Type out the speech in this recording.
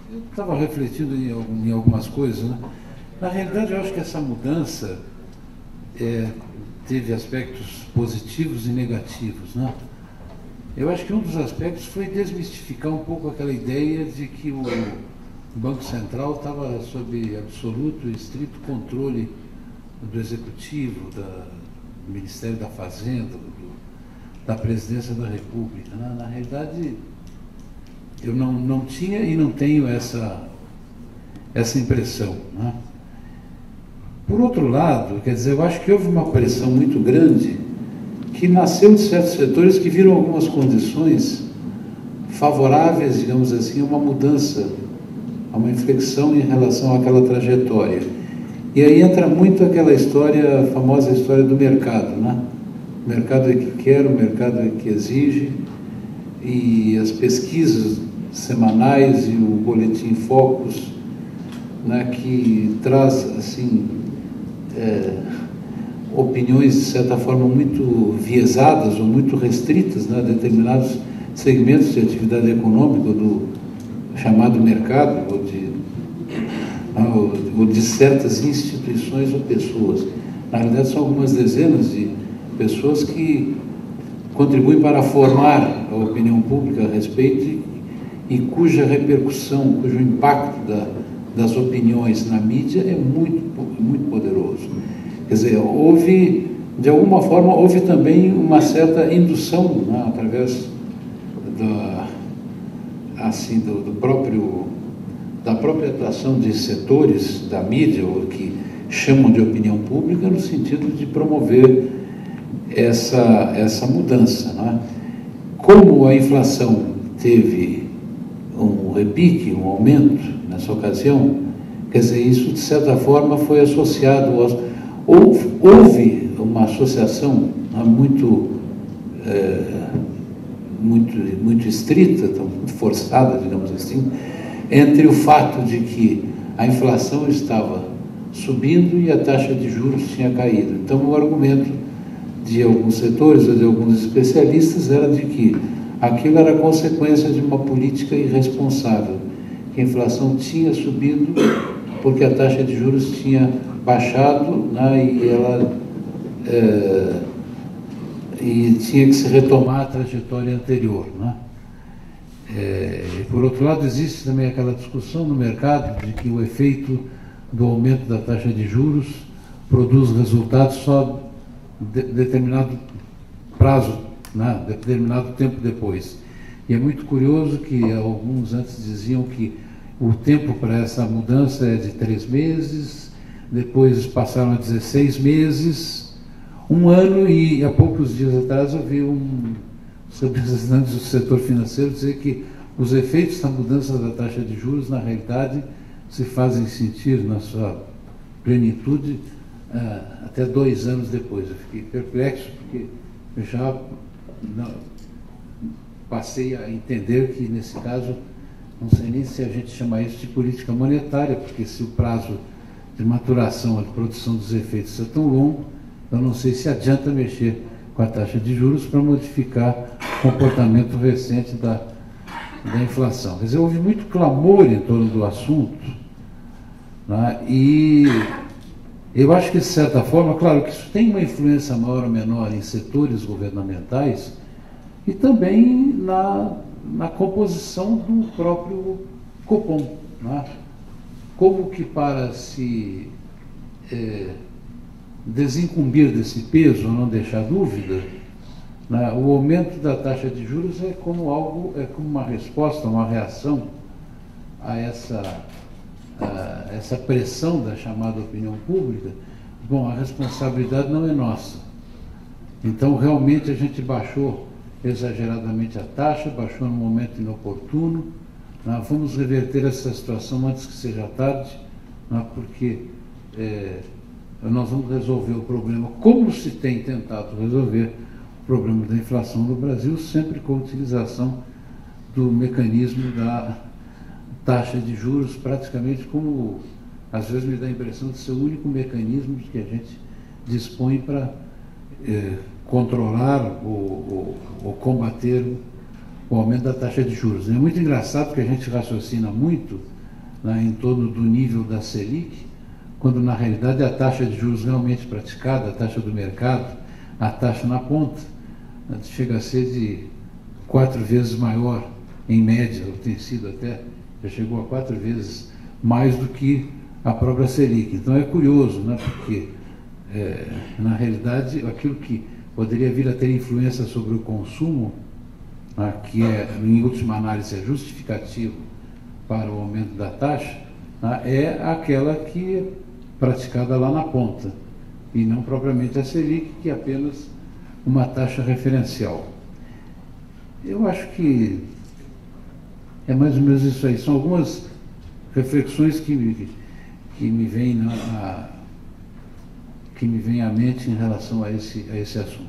Eu estava refletindo em algumas coisas, né? Na realidade, eu acho que essa mudança teve aspectos positivos e negativos, né? Eu acho que um dos aspectos foi desmistificar um pouco aquela ideia de que o Banco Central estava sob absoluto e estrito controle do Executivo, do Ministério da Fazenda, da Presidência da República, né? Na realidade, eu não tinha e não tenho essa impressão, né? Por outro lado, quer dizer, eu acho que houve uma pressão muito grande que nasceu de certos setores que viram algumas condições favoráveis, digamos assim, a uma mudança, a uma inflexão em relação àquela trajetória. E aí entra muito aquela história, a famosa história do mercado, né? O mercado é que quer, o mercado é que exige, e as pesquisas semanais e o boletim Focus, né, que traz, assim, opiniões, de certa forma, muito viesadas ou muito restritas, né, a determinados segmentos de atividade econômica do chamado mercado, ou de certas instituições ou pessoas. Na realidade, são algumas dezenas de pessoas que contribuem para formar a opinião pública a respeito e cuja repercussão, cujo impacto das opiniões na mídia é muito poderoso. Quer dizer, de alguma forma, houve também uma certa indução, né, através da própria atuação de setores da mídia, ou que chamam de opinião pública, no sentido de promover essa mudança, né? Como a inflação teve um repique, um aumento nessa ocasião, quer dizer, isso de certa forma foi associado houve uma associação, né, muito estrita, muito forçada, digamos assim, entre o fato de que a inflação estava subindo e a taxa de juros tinha caído. Então, o argumento de alguns setores ou de alguns especialistas era de que aquilo era consequência de uma política irresponsável, que a inflação tinha subido porque a taxa de juros tinha baixado, né, e tinha que se retomar a trajetória anterior, né? Por outro lado, existe também aquela discussão no mercado de que o efeito do aumento da taxa de juros produz resultados só determinado prazo, né, determinado tempo depois. E é muito curioso que alguns antes diziam que o tempo para essa mudança é de 3 meses, depois passaram a 16 meses, 1 ano, e há poucos dias atrás eu vi um representante do setor financeiro dizer que os efeitos da mudança da taxa de juros, na realidade, se fazem sentir na sua plenitude até 2 anos depois. Eu fiquei perplexo, porque eu já passei a entender que, nesse caso, não sei nem se a gente chama isso de política monetária, porque se o prazo de maturação, de produção dos efeitos é tão longo, eu não sei se adianta mexer com a taxa de juros para modificar o comportamento recente da inflação. Quer dizer, houve muito clamor em torno do assunto, né? E eu acho que, de certa forma, claro que isso tem uma influência maior ou menor em setores governamentais e também na composição do próprio Copom, né? Como que, para se desincumbir desse peso, ou não deixar dúvida, né, o aumento da taxa de juros é como uma resposta, uma reação a essa pressão da chamada opinião pública. Bom, a responsabilidade não é nossa. Então, realmente, a gente baixou exageradamente a taxa, baixou no momento inoportuno. Vamos reverter essa situação antes que seja tarde, porque nós vamos resolver o problema, como se tem tentado resolver o problema da inflação no Brasil, sempre com a utilização do mecanismo da taxa de juros, praticamente como, às vezes me dá a impressão de ser o único mecanismo que a gente dispõe para controlar ou combater o aumento da taxa de juros. É muito engraçado que a gente raciocina muito né, em torno do nível da Selic, quando na realidade a taxa de juros realmente praticada, a taxa do mercado, a taxa na ponta, né, chega a ser de 4 vezes maior, em média, ou tem sido até, já chegou a 4 vezes mais do que a própria Selic. Então é curioso, né, porque na realidade aquilo que poderia vir a ter influência sobre o consumo, né, que em última análise é justificativo para o aumento da taxa, né, é aquela que é praticada lá na ponta, e não propriamente a Selic, que é apenas uma taxa referencial. Eu acho que é mais ou menos isso aí. São algumas reflexões que me vêm à mente em relação a esse assunto.